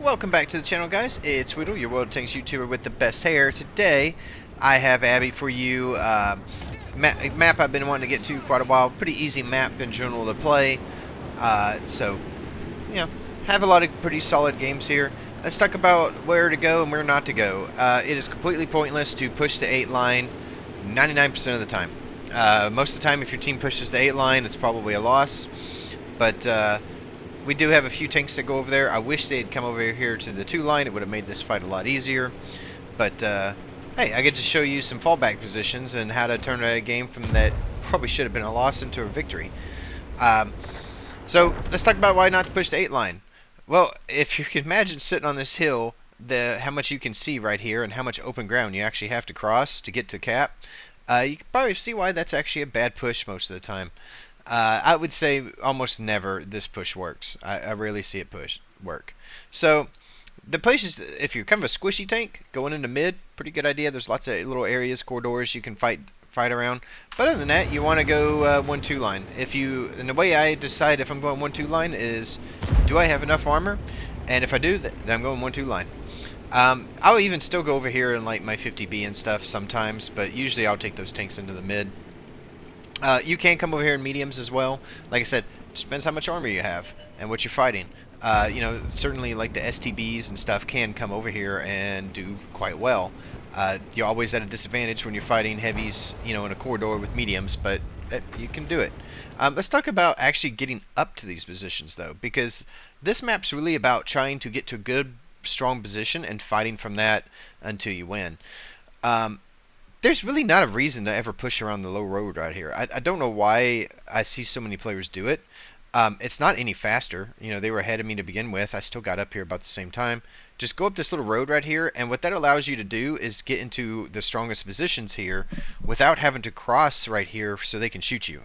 Welcome back to the channel, guys. It's Weedle, your World of Tanks YouTuber with the best hair. Today, I have Abbey for you. Map I've been wanting to get to quite a while. Pretty easy map in general to play. So, you know, have a lot of pretty solid games here. Let's talk about where to go and where not to go. It is completely pointless to push the 8 line 99% of the time. Most of the time, if your team pushes the 8 line, it's probably a loss. But, we do have a few tanks that go over there. I wish they'd come over here to the 2 line. It would have made this fight a lot easier. But, hey, I get to show you some fallback positions and how to turn a game from that probably should have been a loss into a victory. So, let's talk about why not to push the 8 line. Well, if you can imagine sitting on this hill, how much you can see right here and how much open ground you actually have to cross to get to cap, you can probably see why that's actually a bad push most of the time. I would say almost never this push works. I rarely see it work. So the place is, if you're kind of a squishy tank going into mid, pretty good idea. There's lots of little areas, corridors you can fight around. But other than that, you want to go 1-2 line. And the way I decide if I'm going 1-2 line is, do I have enough armor? And if I do, then I'm going 1-2 line. I'll even still go over here and like my 50B and stuff sometimes, but usually I'll take those tanks into the mid. You can come over here in mediums as well. Like I said, it depends how much armor you have and what you're fighting. You know, certainly like the STBs and stuff can come over here and do quite well. You're always at a disadvantage when you're fighting heavies, you know, in a corridor with mediums, but you can do it. Let's talk about actually getting up to these positions, though, because this map's really about trying to get to a good, strong position and fighting from that until you win. There's really not a reason to ever push around the low road right here. I don't know why I see so many players do it. It's not any faster. You know, they were ahead of me to begin with. I still got up here about the same time. Just go up this little road right here, and what that allows you to do is get into the strongest positions here without having to cross right here so they can shoot you.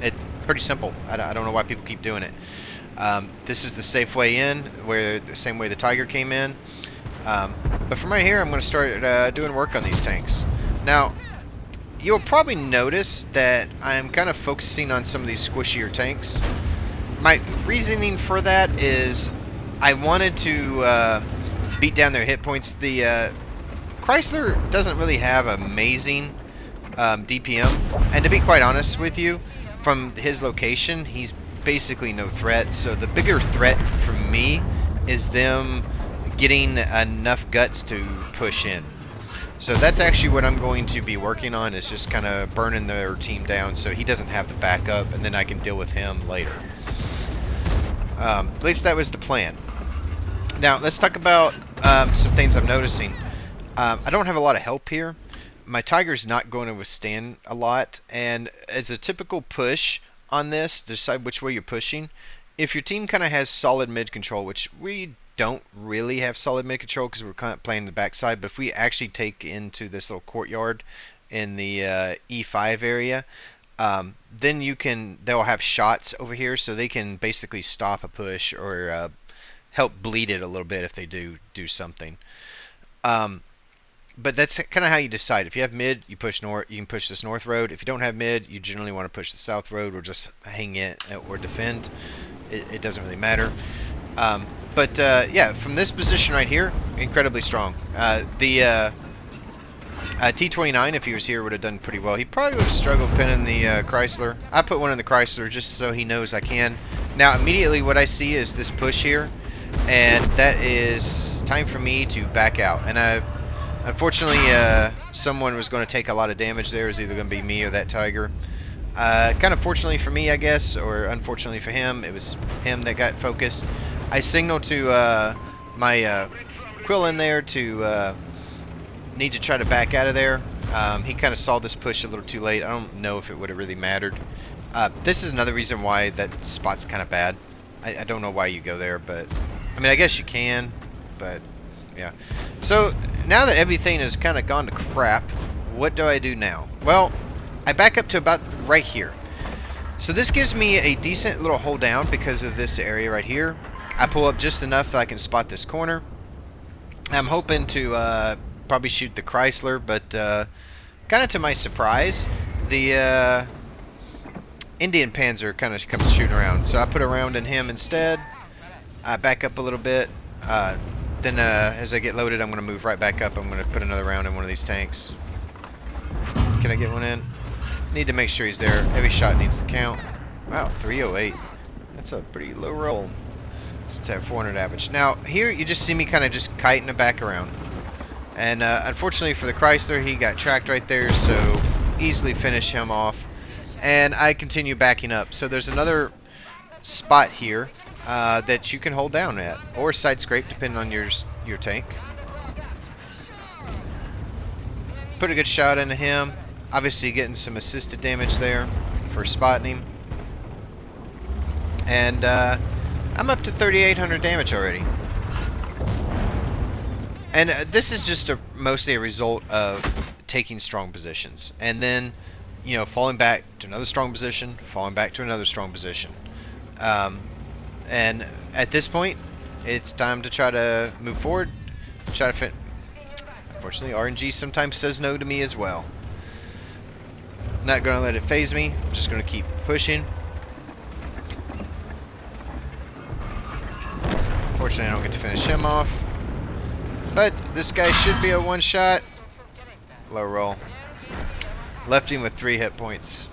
It's pretty simple. I don't know why people keep doing it. This is the safe way in, where the same way the Tiger came in. But from right here, I'm going to start doing work on these tanks. Now, you'll probably notice that I'm kind of focusing on some of these squishier tanks. My reasoning for that is I wanted to beat down their hit points. The Chrysler doesn't really have amazing DPM, and to be quite honest with you, from his location, he's basically no threat. So the bigger threat for me is them getting enough guts to push in. So that's actually what I'm going to be working on, is just kind of burning their team down so he doesn't have the backup, and then I can deal with him later. At least that was the plan. Now let's talk about some things I'm noticing. I don't have a lot of help here. My Tiger's not going to withstand a lot, and as a typical push on this, decide which way you're pushing. If your team kind of has solid mid control, which we don't really have solid mid control because we're kind of playing the backside, but if we actually take into this little courtyard in the E5 area, then they'll have shots over here, so they can basically stop a push or help bleed it a little bit if they do something. But that's kind of how you decide. If you have mid, you push north. You can push this north road. If you don't have mid, you generally want to push the south road or just hang it or defend. It doesn't really matter. But yeah, from this position right here, incredibly strong. The T29, if he was here, would have done pretty well. He probably would have struggled pinning the Chrysler. I put one in the Chrysler just so he knows I can. Now, immediately what I see is this push here, and that is time for me to back out. And unfortunately, someone was going to take a lot of damage there. It was either going to be me or that Tiger. Kind of fortunately for me, I guess, or unfortunately for him, it was him that got focused. I signaled to my Quill in there to need to try to back out of there. He kind of saw this push a little too late. I don't know if it would have really mattered. This is another reason why that spot's kind of bad. I don't know why you go there, but I mean, I guess you can, but yeah. So now that everything has kind of gone to crap, what do I do now? Well, I back up to about right here. So this gives me a decent little hold down because of this area right here. I pull up just enough that I can spot this corner. I'm hoping to probably shoot the Chrysler, but kind of to my surprise, the Indian Panzer kind of comes shooting around. So I put a round in him instead. I back up a little bit. Then as I get loaded, I'm going to move right back up. I'm going to put another round in one of these tanks. Can I get one in? Need to make sure he's there. Every shot needs to count. Wow, 308. That's a pretty low roll. It's at 400 average. Now, here you just see me kind of just kiting it back around. And unfortunately for the Chrysler, he got tracked right there, so easily finish him off. And I continue backing up. So there's another spot here that you can hold down at, or side scrape, depending on your tank. Put a good shot into him. Obviously getting some assisted damage there for spotting him. And I'm up to 3,800 damage already. And this is just mostly a result of taking strong positions. And then, you know, falling back to another strong position, falling back to another strong position. And at this point, it's time to try to move forward. Try to fit. Unfortunately, RNG sometimes says no to me as well. Not going to let it phase me. I'm just going to keep pushing. Unfortunately, I don't get to finish him off. But this guy should be a one-shot. Low roll. Left him with 3 hit points.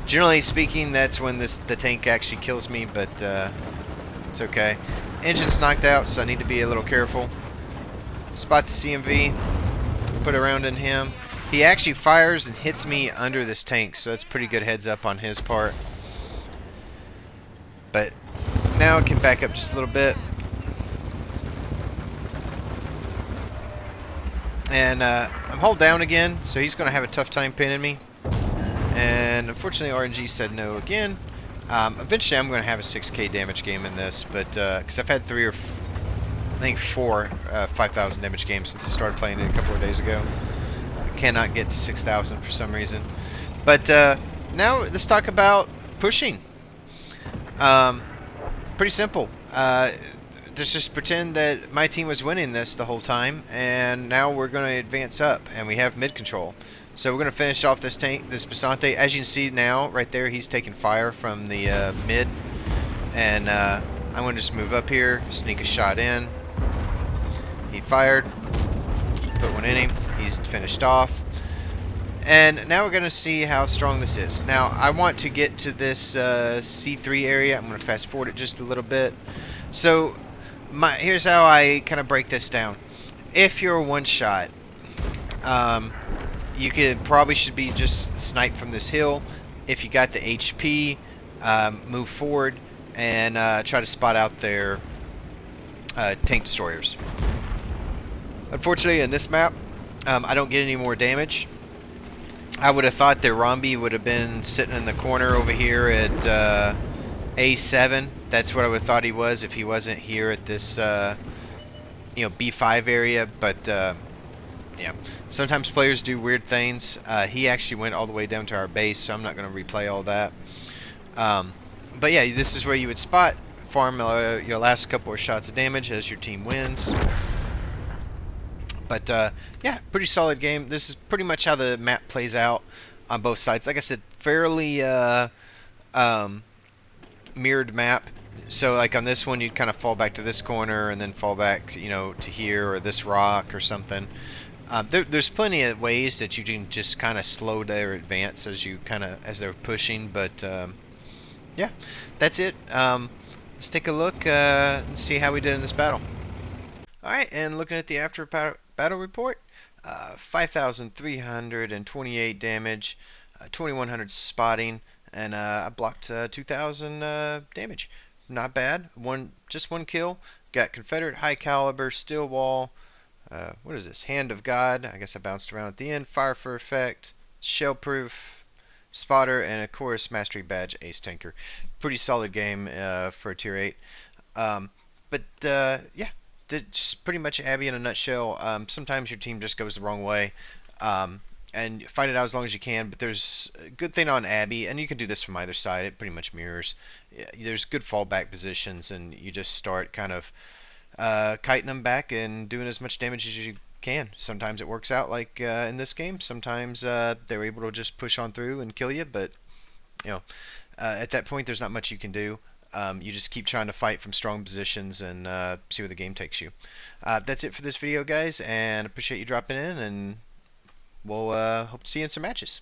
Generally speaking, that's when the tank actually kills me, but it's okay. Engine's knocked out, so I need to be a little careful. Spot the CMV. Put a round in him. He actually fires and hits me under this tank, so that's pretty good heads up on his part. But now I can back up just a little bit. And I'm hold down again, so he's going to have a tough time pinning me. And unfortunately, RNG said no again. Eventually, I'm going to have a 6k damage game in this, but because I've had 4 5,000 damage games since I started playing it a couple of days ago. I cannot get to 6,000 for some reason. But now let's talk about pushing. Pretty simple. Let's just pretend that my team was winning this the whole time, and now we're going to advance up, and we have mid control. So we're going to finish off this tank, this Basante. As you can see now, right there, he's taking fire from the mid, and I'm going to just move up here, sneak a shot in. He fired, put one in him. He's finished off, and now we're going to see how strong this is. Now I want to get to this C3 area. I'm going to fast forward it just a little bit. So here's how I kind of break this down. If you're a one shot, you should be just snipe from this hill. If you got the HP, move forward and try to spot out their tank destroyers. Unfortunately, in this map, I don't get any more damage. I would have thought that Romby would have been sitting in the corner over here at A7. That's what I would have thought he was if he wasn't here at this, B5 area. But yeah, sometimes players do weird things. He actually went all the way down to our base, so I'm not going to replay all that. But yeah, this is where you would spot, farm your last couple of shots of damage as your team wins. But yeah, pretty solid game. This is pretty much how the map plays out on both sides. Like I said, fairly mirrored map. So like on this one, you'd kind of fall back to this corner and then fall back, to here or this rock or something. There's plenty of ways that you can just kind of slow their advance as they're pushing. But yeah, that's it. Let's take a look and see how we did in this battle. All right, and looking at the after battle report, 5,328 damage, 2,100 spotting, and I blocked 2,000 damage. Not bad. Just one kill. Got Confederate high caliber steel wall. What is this? Hand of God. I guess I bounced around at the end. Fire for effect. Shell proof. Spotter, and of course mastery badge ace tanker. Pretty solid game for a tier 8. But yeah. That's pretty much Abbey in a nutshell. Sometimes your team just goes the wrong way, and fight it out as long as you can. But there's a good thing on Abbey, and you can do this from either side. It pretty much mirrors. There's good fallback positions, and you just start kind of kiting them back and doing as much damage as you can. Sometimes it works out like in this game. Sometimes they're able to just push on through and kill you, but at that point there's not much you can do. You just keep trying to fight from strong positions and see where the game takes you. That's it for this video, guys, and appreciate you dropping in, and we'll hope to see you in some matches.